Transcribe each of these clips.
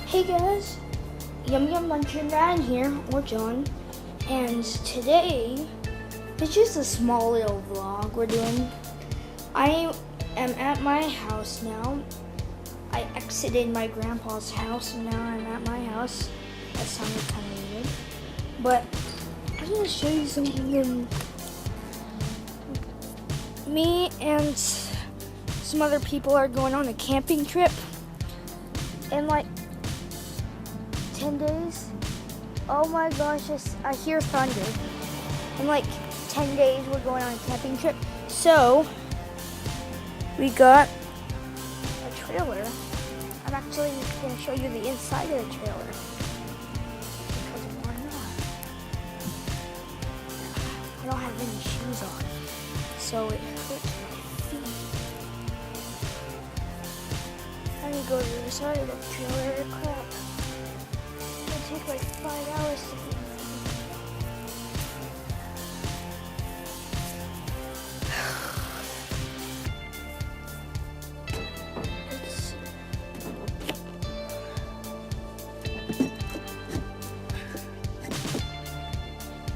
Hey guys, Yum Yum Luncheon Ryan here, or John, and today it's just a small little vlog we're doing. I am at my house now. I exited my grandpa's house and now I'm at my house. That sounded kind of weird, but I'm gonna show you something. Me and some other people are going on a camping trip, and like 10 days. Oh my gosh, I hear thunder. In like 10 days, we're going on a camping trip. So, we got a trailer. I'm actually going to show you the inside of the trailer. Because why not? I don't have any shoes on, so it hurts my feet. Let me go to the side of the trailer. Crap. Take like 5 hours to get.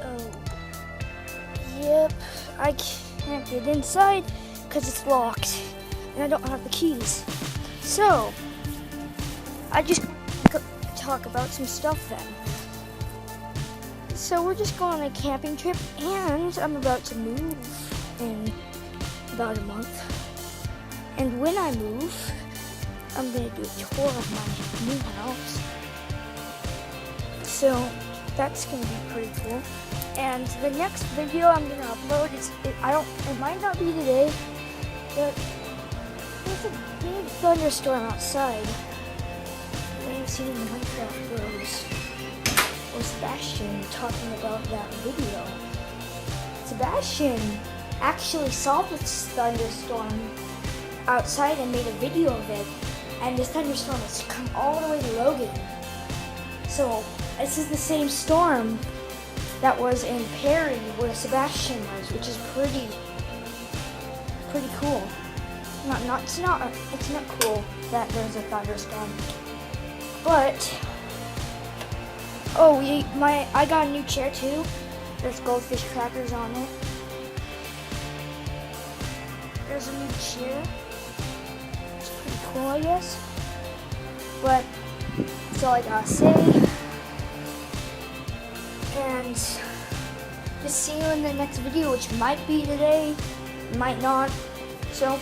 Oh, yep, I can't get inside because it's locked and I don't have the keys. So, I just talk about some stuff then. So we're just going on a camping trip and I'm about to move in about a month. And when I move, I'm going to do a tour of my new house. So that's going to be pretty cool. And the next video I'm going to upload it might not be today, but there's a big thunderstorm outside. I've seen in Minecraft Bros. Or Sebastian talking about that video. Sebastian actually saw this thunderstorm outside and made a video of it. And this thunderstorm has come all the way to Logan. So this is the same storm that was in Perry where Sebastian was, which is pretty cool. It's not cool that there's a thunderstorm. But I got a new chair too. There's goldfish crackers on it. There's a new chair. It's pretty cool, I guess. But that's all I gotta say. And just see you in the next video, which might be today, might not. So